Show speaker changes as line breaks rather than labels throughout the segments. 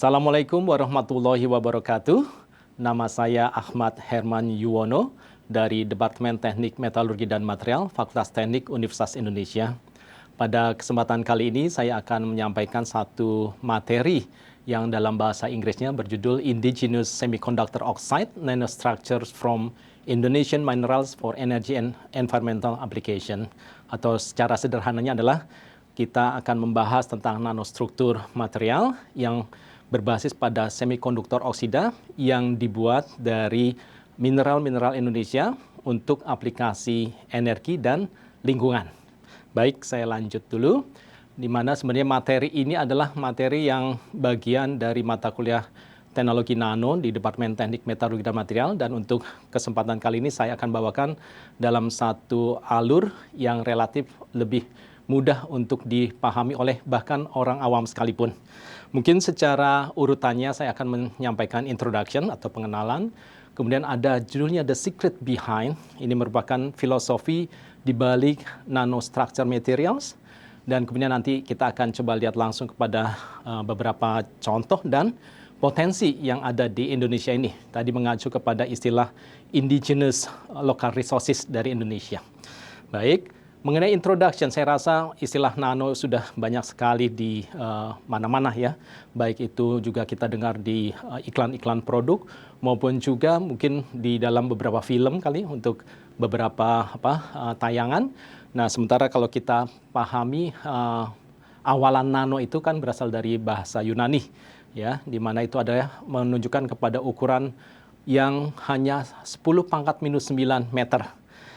Assalamualaikum warahmatullahi wabarakatuh. Nama saya Ahmad Herman Yuwono dari Departemen Teknik Metalurgi dan Material, Fakultas Teknik Universitas Indonesia. Pada kesempatan kali ini saya akan menyampaikan satu materi yang dalam bahasa Inggrisnya berjudul Indigenous Semiconductor Oxide Nanostructures from Indonesian Minerals for Energy and Environmental Application. Atau secara sederhananya adalah kita akan membahas tentang nanostruktur material yang berbasis pada semikonduktor oksida yang dibuat dari mineral-mineral Indonesia untuk aplikasi energi dan lingkungan. Baik, saya lanjut dulu, di mana sebenarnya materi ini adalah materi yang bagian dari mata kuliah Teknologi Nano di Departemen Teknik Metalurgi dan Material, dan untuk kesempatan kali ini saya akan bawakan dalam satu alur yang relatif lebih mudah untuk dipahami oleh bahkan orang awam sekalipun. Mungkin secara urutannya saya akan menyampaikan introduction atau pengenalan, kemudian ada judulnya The Secret Behind, ini merupakan filosofi di balik nanostructure materials, dan kemudian nanti kita akan coba lihat langsung kepada beberapa contoh dan potensi yang ada di Indonesia ini. Tadi mengacu kepada istilah indigenous local resources dari Indonesia. Baik. Mengenai introduction, saya rasa istilah nano sudah banyak sekali di mana-mana ya. Baik itu juga kita dengar di iklan-iklan produk, maupun juga mungkin di dalam beberapa film kali untuk beberapa tayangan. Nah, sementara kalau kita pahami awalan nano itu kan berasal dari bahasa Yunani, ya, di mana itu ada menunjukkan kepada ukuran yang hanya 10⁻⁹ meter.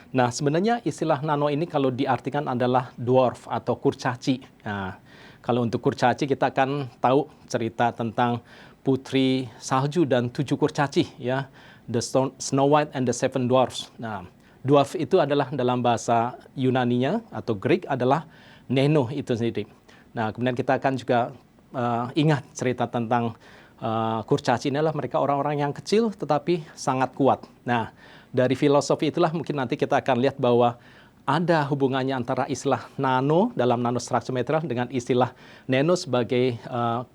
Nah, sebenarnya istilah nano ini kalau diartikan adalah dwarf atau kurcaci. Nah, kalau untuk kurcaci kita akan tahu cerita tentang Putri Salju dan 7 kurcaci, ya, The Snow White and the Seven Dwarfs. Nah, dwarf itu adalah dalam bahasa Yunaninya atau Greek adalah nano itu sendiri. Nah, kemudian kita akan juga ingat cerita tentang kurcaci ini adalah mereka orang-orang yang kecil tetapi sangat kuat. Nah, dari filosofi itulah mungkin nanti kita akan lihat bahwa ada hubungannya antara istilah nano dalam nanostructure material dengan istilah nano sebagai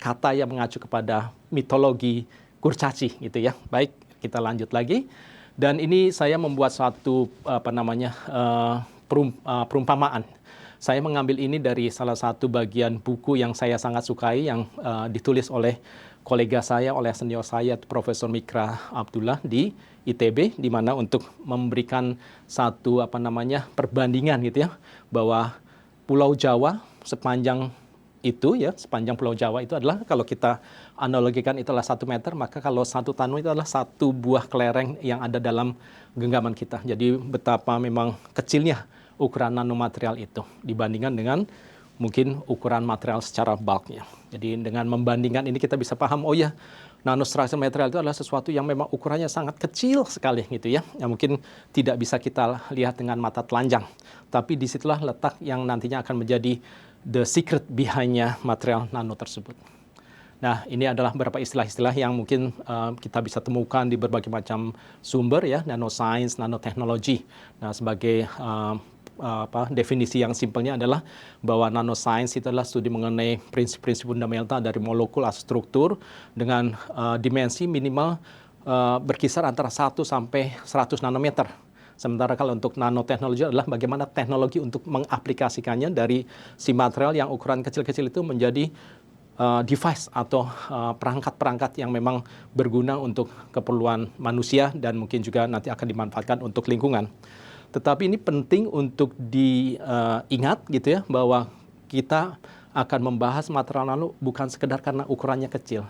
kata yang mengacu kepada mitologi kurcaci gitu ya. Baik, kita lanjut lagi. Dan ini saya membuat suatu perumpamaan. Saya mengambil ini dari salah satu bagian buku yang saya sangat sukai yang ditulis oleh kolega saya, oleh senior saya, Profesor Mikra Abdullah di ITB, di mana untuk memberikan satu perbandingan gitu ya, bahwa Pulau Jawa sepanjang itu ya, sepanjang Pulau Jawa itu adalah kalau kita analogikan itu adalah 1 meter, maka kalau 1 tanu itu adalah 1 buah kelereng yang ada dalam genggaman kita. Jadi betapa memang kecilnya ukuran nanomaterial itu dibandingkan dengan mungkin ukuran material secara bulknya. Jadi dengan membandingkan ini kita bisa paham, oh ya, nanostructure material itu adalah sesuatu yang memang ukurannya sangat kecil sekali gitu ya. Yang mungkin tidak bisa kita lihat dengan mata telanjang. Tapi disitulah letak yang nantinya akan menjadi the secret behind-nya material nano tersebut. Nah, ini adalah beberapa istilah-istilah yang mungkin kita bisa temukan di berbagai macam sumber ya, nanoscience, nanoteknologi. Nah, sebagai definisi yang simpelnya adalah bahwa nanoscience itu adalah studi mengenai prinsip-prinsip fundamental dari molekul atau struktur dengan dimensi minimal berkisar antara 1 sampai 100 nanometer. Sementara kalau untuk nanoteknologi adalah bagaimana teknologi untuk mengaplikasikannya dari si material yang ukuran kecil-kecil itu menjadi device atau perangkat-perangkat yang memang berguna untuk keperluan manusia dan mungkin juga nanti akan dimanfaatkan untuk lingkungan. Tetapi ini penting untuk diingat gitu ya, bahwa kita akan membahas material nano bukan sekedar karena ukurannya kecil.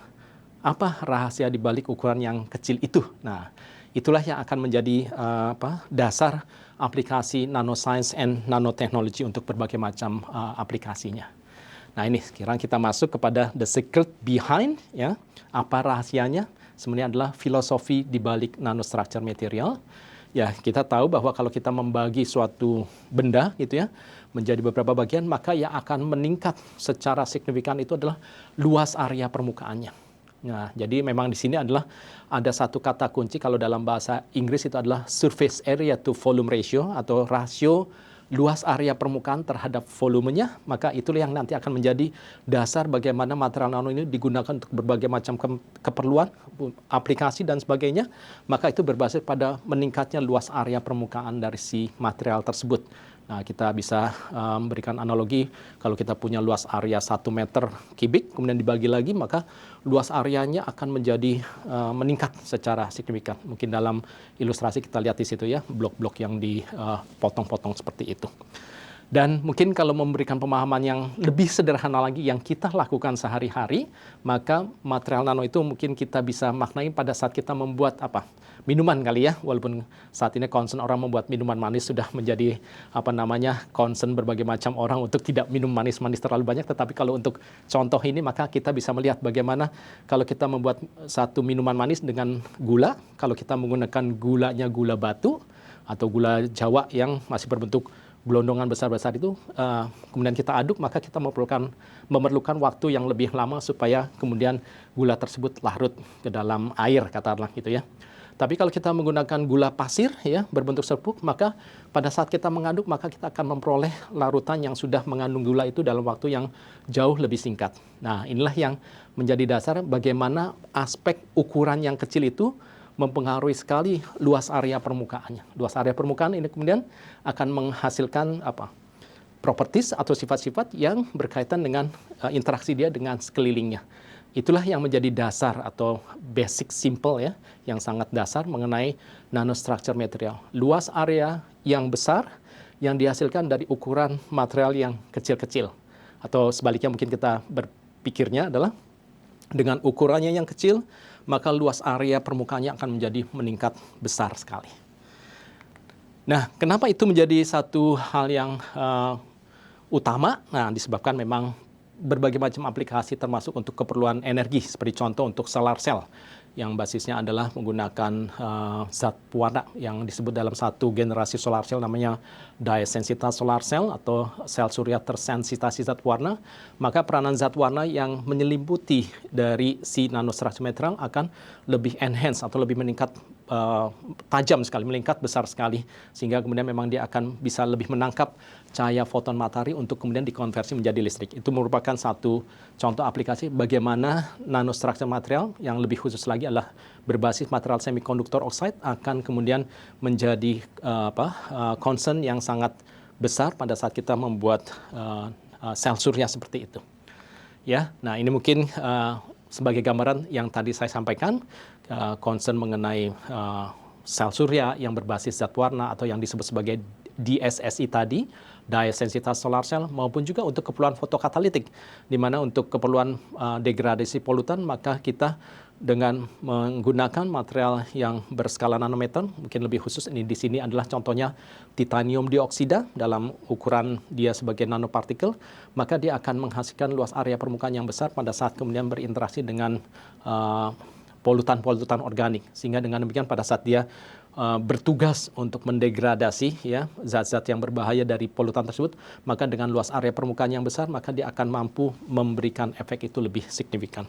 Apa rahasia di balik ukuran yang kecil itu? Nah, itulah yang akan menjadi dasar aplikasi nanoscience and nanotechnology untuk berbagai macam aplikasinya. Nah, ini sekarang kita masuk kepada the secret behind ya. Apa rahasianya? Sebenarnya adalah filosofi di balik nanostructure material. Ya, kita tahu bahwa kalau kita membagi suatu benda gitu ya menjadi beberapa bagian, maka yang akan meningkat secara signifikan itu adalah luas area permukaannya. Nah, jadi memang di sini adalah ada satu kata kunci kalau dalam bahasa Inggris itu adalah surface area to volume ratio atau rasio luas area permukaan terhadap volumenya, maka itulah yang nanti akan menjadi dasar bagaimana material nano ini digunakan untuk berbagai macam keperluan, aplikasi dan sebagainya. Maka itu berbasis pada meningkatnya luas area permukaan dari si material tersebut. Nah, kita bisa memberikan analogi, kalau kita punya luas area 1 meter kubik, kemudian dibagi lagi, maka luas areanya akan menjadi meningkat secara signifikan. Mungkin dalam ilustrasi kita lihat di situ ya, blok-blok yang dipotong-potong seperti itu. Dan mungkin kalau memberikan pemahaman yang lebih sederhana lagi yang kita lakukan sehari-hari, maka material nano itu mungkin kita bisa maknai pada saat kita membuat apa? Minuman kali ya, walaupun saat ini concern orang membuat minuman manis sudah menjadi concern berbagai macam orang untuk tidak minum manis-manis terlalu banyak, tetapi kalau untuk contoh ini maka kita bisa melihat bagaimana kalau kita membuat satu minuman manis dengan gula, kalau kita menggunakan gulanya gula batu atau gula Jawa yang masih berbentuk gelondongan besar-besar itu, kemudian kita aduk, maka kita memerlukan waktu yang lebih lama supaya kemudian gula tersebut larut ke dalam air, katakanlah gitu ya. Tapi kalau kita menggunakan gula pasir ya berbentuk serpuk, maka pada saat kita mengaduk maka kita akan memperoleh larutan yang sudah mengandung gula itu dalam waktu yang jauh lebih singkat. Nah, inilah yang menjadi dasar bagaimana aspek ukuran yang kecil itu mempengaruhi sekali luas area permukaannya. Luas area permukaan ini kemudian akan menghasilkan properties atau sifat-sifat yang berkaitan dengan interaksi dia dengan sekelilingnya. Itulah yang menjadi dasar atau basic simple ya, yang sangat dasar mengenai nanostructure material. Luas area yang besar yang dihasilkan dari ukuran material yang kecil-kecil. Atau sebaliknya mungkin kita berpikirnya adalah dengan ukurannya yang kecil, maka luas area permukaannya akan menjadi meningkat besar sekali. Nah, kenapa itu menjadi satu hal yang utama? Nah, disebabkan memang berbagai macam aplikasi termasuk untuk keperluan energi, seperti contoh untuk solar cell, yang basisnya adalah menggunakan zat pewarna yang disebut dalam satu generasi solar cell namanya dye-sensitive solar cell atau sel surya tersensitasi zat warna. Maka peranan zat warna yang menyelimuti dari si nanostructure material akan lebih enhance atau lebih meningkat tajam sekali, meningkat besar sekali, sehingga kemudian memang dia akan bisa lebih menangkap cahaya foton matahari untuk kemudian dikonversi menjadi listrik. Itu merupakan satu contoh aplikasi bagaimana nanostructure material yang lebih khusus lagi adalah berbasis material semikonduktor oxide akan kemudian menjadi concern yang sangat besar pada saat kita membuat sel surya seperti itu. Ya, nah ini mungkin sebagai gambaran yang tadi saya sampaikan, concern mengenai sel surya yang berbasis zat warna atau yang disebut sebagai DSSI tadi, dye-sensitive solar cell, maupun juga untuk keperluan fotokatalitik, di mana untuk keperluan degradasi polutan, maka kita dengan menggunakan material yang berskala nanometer, mungkin lebih khusus ini di sini adalah contohnya titanium dioksida dalam ukuran dia sebagai nanopartikel, maka dia akan menghasilkan luas area permukaan yang besar pada saat kemudian berinteraksi dengan polutan-polutan organik, sehingga dengan demikian pada saat dia bertugas untuk mendegradasi ya zat-zat yang berbahaya dari polutan tersebut, maka dengan luas area permukaan yang besar maka dia akan mampu memberikan efek itu lebih signifikan.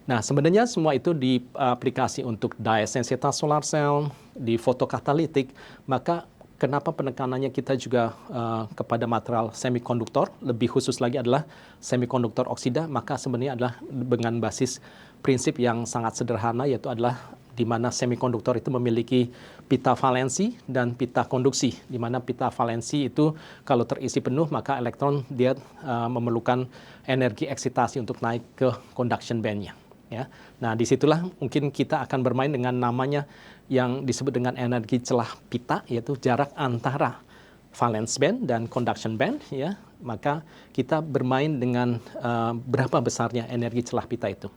Nah, sebenarnya semua itu diaplikasi untuk dye-sensitive solar cell, di fotokatalitik, maka kenapa penekanannya kita juga kepada material semikonduktor, lebih khusus lagi adalah semikonduktor oksida, maka sebenarnya adalah dengan basis prinsip yang sangat sederhana, yaitu adalah di mana semikonduktor itu memiliki pita valensi dan pita konduksi, di mana pita valensi itu kalau terisi penuh maka elektron dia memerlukan energi eksitasi untuk naik ke conduction band-nya. Ya. Nah, disitulah mungkin kita akan bermain dengan namanya yang disebut dengan energi celah pita, yaitu jarak antara valence band dan conduction band. Ya. Maka kita bermain dengan berapa besarnya energi celah pita itu.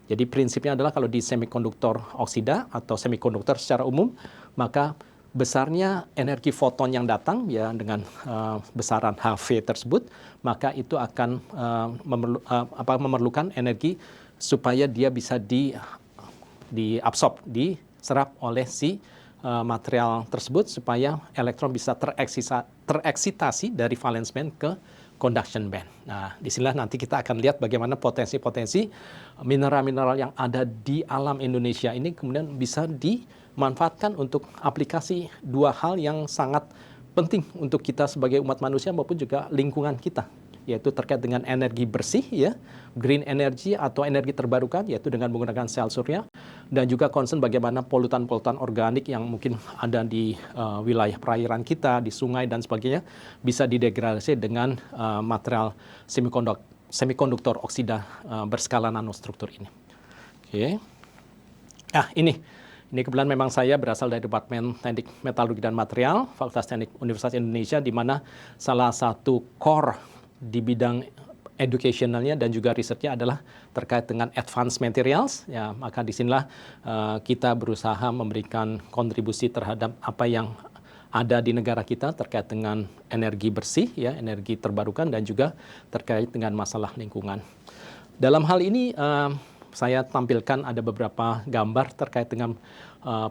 Jadi prinsipnya adalah kalau di semikonduktor oksida atau semikonduktor secara umum, maka besarnya energi foton yang datang ya dengan besaran HV tersebut, maka itu akan memerlukan energi supaya dia bisa diabsorb, diserap oleh si material tersebut supaya elektron bisa tereksitasi dari valence band ke conduction band. Nah, disinilah nanti kita akan lihat bagaimana potensi-potensi mineral-mineral yang ada di alam Indonesia ini kemudian bisa dimanfaatkan untuk aplikasi dua hal yang sangat penting untuk kita sebagai umat manusia maupun juga lingkungan kita, yaitu terkait dengan energi bersih, ya, green energy atau energi terbarukan, yaitu dengan menggunakan sel surya, dan juga concern bagaimana polutan-polutan organik yang mungkin ada di wilayah perairan kita, di sungai dan sebagainya, bisa didegradasi dengan material semikonduktor oksida berskala nanostruktur ini. Oke. Nah, ini kebetulan memang saya berasal dari Departemen Teknik Metalurgi dan Material, Fakultas Teknik Universitas Indonesia, di mana salah satu core di bidang educationalnya dan juga risetnya adalah terkait dengan advanced materials. Ya, maka disinilah kita berusaha memberikan kontribusi terhadap apa yang ada di negara kita terkait dengan energi bersih, ya, energi terbarukan, dan juga terkait dengan masalah lingkungan. Dalam hal ini, saya tampilkan ada beberapa gambar terkait dengan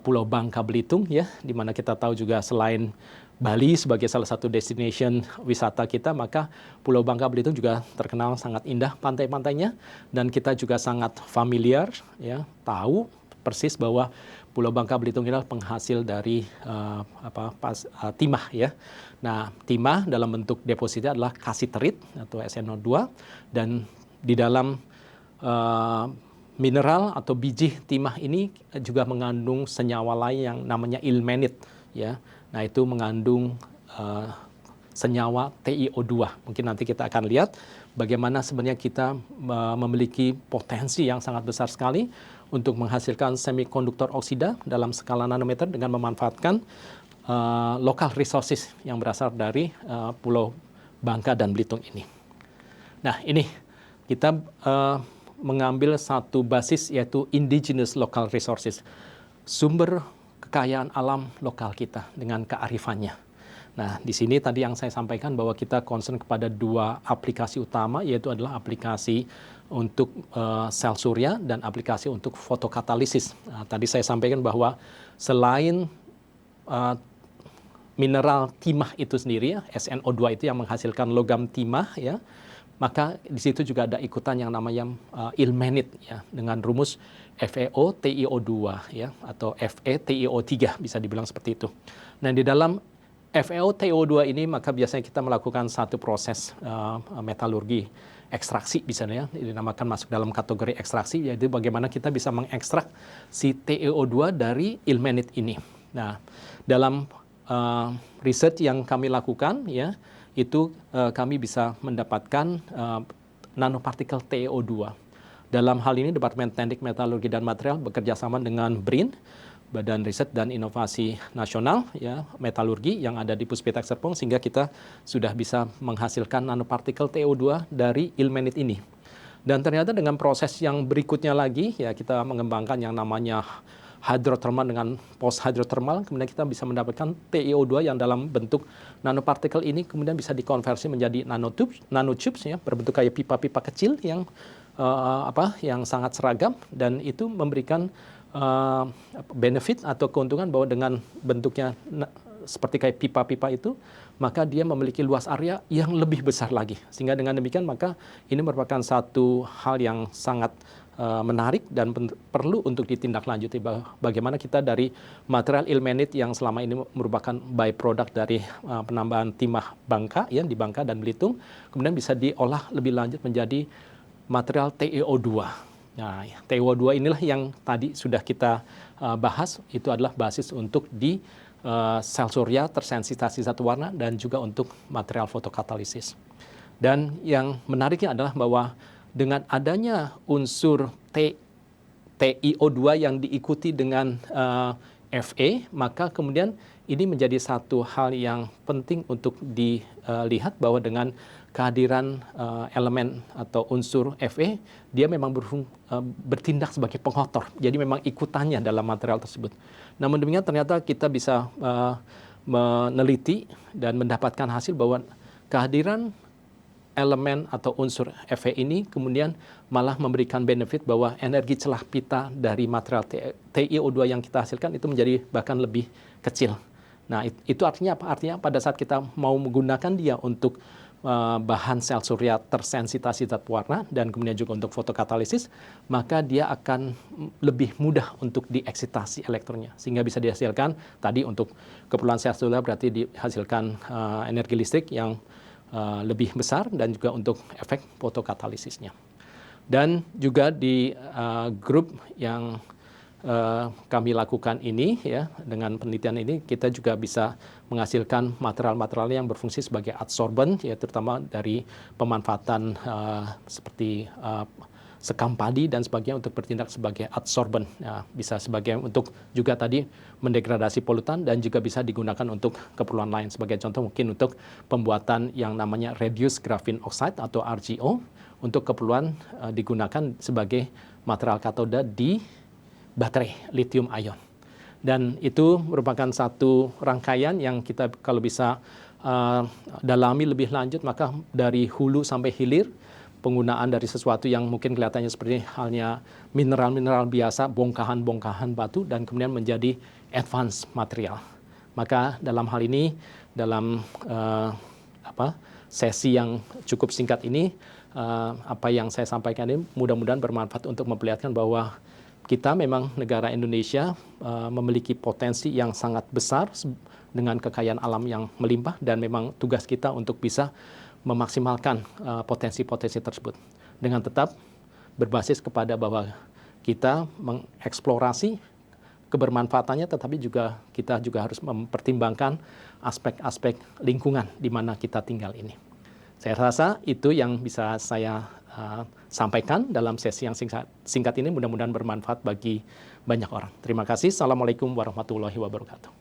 Pulau Bangka Belitung, ya, di mana kita tahu juga selain Bali sebagai salah satu destination wisata kita, maka Pulau Bangka Belitung juga terkenal sangat indah pantai-pantainya, dan kita juga sangat familiar, ya, tahu persis bahwa Pulau Bangka Belitung adalah penghasil dari timah, ya. Nah, timah dalam bentuk depositnya adalah kasiterit atau SnO2, dan di dalam mineral atau biji timah ini juga mengandung senyawa lain yang namanya ilmenit, ya. Nah, itu mengandung senyawa TiO2. Mungkin nanti kita akan lihat bagaimana sebenarnya kita memiliki potensi yang sangat besar sekali untuk menghasilkan semikonduktor oksida dalam skala nanometer dengan memanfaatkan local resources yang berasal dari Pulau Bangka dan Belitung ini. Nah, ini kita mengambil satu basis, yaitu indigenous local resources, sumber kekayaan alam lokal kita dengan kearifannya. Nah, di sini tadi yang saya sampaikan bahwa kita concern kepada dua aplikasi utama, yaitu adalah aplikasi untuk sel surya dan aplikasi untuk fotokatalisis. Nah, tadi saya sampaikan bahwa selain mineral timah itu sendiri, ya, SnO2 itu yang menghasilkan logam timah, ya, maka di situ juga ada ikutan yang namanya ilmenit, ya, dengan rumus FeO-TiO2, ya, atau FeTiO3 bisa dibilang seperti itu. Nah, di dalam FeO-TiO2 ini maka biasanya kita melakukan satu proses metalurgi ekstraksi, misalnya dinamakan masuk dalam kategori ekstraksi, yaitu bagaimana kita bisa mengekstrak si TiO2 dari ilmenit ini. Nah, dalam riset yang kami lakukan, ya, itu kami bisa mendapatkan nanopartikel TiO2. Dalam hal ini Departemen Teknik Metalurgi dan Material bekerja sama dengan BRIN, Badan Riset dan Inovasi Nasional, ya, Metalurgi yang ada di Puspita Serpong, sehingga kita sudah bisa menghasilkan nanopartikel TiO2 dari ilmenit ini. Dan ternyata dengan proses yang berikutnya lagi, ya, kita mengembangkan yang namanya hydrothermal dengan post hydrothermal, kemudian kita bisa mendapatkan TiO2 yang dalam bentuk nanopartikel ini kemudian bisa dikonversi menjadi nanotubes, ya, berbentuk kayak pipa-pipa kecil yang yang sangat seragam, dan itu memberikan benefit atau keuntungan bahwa dengan bentuknya seperti kayak pipa-pipa itu, maka dia memiliki luas area yang lebih besar lagi. Sehingga dengan demikian maka ini merupakan satu hal yang sangat menarik dan perlu untuk ditindaklanjuti, bagaimana kita dari material ilmenit yang selama ini merupakan byproduct dari penambahan timah Bangka, ya, di Bangka dan Belitung, kemudian bisa diolah lebih lanjut menjadi material TiO2. Nah, TiO2 inilah yang tadi sudah kita bahas, itu adalah basis untuk di sel surya tersensitasi satu warna dan juga untuk material fotokatalisis. Dan yang menariknya adalah bahwa dengan adanya unsur TiO2 yang diikuti dengan Fe, maka kemudian ini menjadi satu hal yang penting untuk dilihat bahwa dengan kehadiran elemen atau unsur Fe, dia memang bertindak sebagai pengotor. Jadi memang ikutannya dalam material tersebut. Namun demikian ternyata kita bisa meneliti dan mendapatkan hasil bahwa kehadiran elemen atau unsur Fe ini kemudian malah memberikan benefit bahwa energi celah pita dari material TiO2 yang kita hasilkan itu menjadi bahkan lebih kecil. Nah, itu artinya apa? Artinya pada saat kita mau menggunakan dia untuk bahan sel surya tersensitasi zat pewarna dan kemudian juga untuk fotokatalisis, maka dia akan lebih mudah untuk dieksitasi elektronnya sehingga bisa dihasilkan tadi untuk keperluan sel surya berarti dihasilkan energi listrik yang lebih besar dan juga untuk efek fotokatalisisnya. Dan juga di grup yang kami lakukan ini ya dengan penelitian ini kita juga bisa menghasilkan material-material yang berfungsi sebagai adsorbent ya terutama dari pemanfaatan seperti sekam padi dan sebagainya untuk bertindak sebagai adsorbent ya, bisa sebagai untuk juga tadi mendegradasi polutan dan juga bisa digunakan untuk keperluan lain sebagai contoh mungkin untuk pembuatan yang namanya reduced graphene oxide atau RGO untuk keperluan digunakan sebagai material katoda di baterai lithium ion. Dan itu merupakan satu rangkaian yang kita kalau bisa dalami lebih lanjut, maka dari hulu sampai hilir, penggunaan dari sesuatu yang mungkin kelihatannya seperti halnya mineral-mineral biasa, bongkahan-bongkahan batu, dan kemudian menjadi advanced material. Maka dalam hal ini, dalam sesi yang cukup singkat ini, apa yang saya sampaikan ini mudah-mudahan bermanfaat untuk memperlihatkan bahwa kita memang negara Indonesia memiliki potensi yang sangat besar dengan kekayaan alam yang melimpah dan memang tugas kita untuk bisa memaksimalkan potensi-potensi tersebut dengan tetap berbasis kepada bahwa kita mengeksplorasi kebermanfaatannya tetapi juga kita juga harus mempertimbangkan aspek-aspek lingkungan di mana kita tinggal ini. Saya rasa itu yang bisa saya sampaikan dalam sesi yang singkat ini mudah-mudahan bermanfaat bagi banyak orang. Terima kasih. Assalamualaikum warahmatullahi wabarakatuh.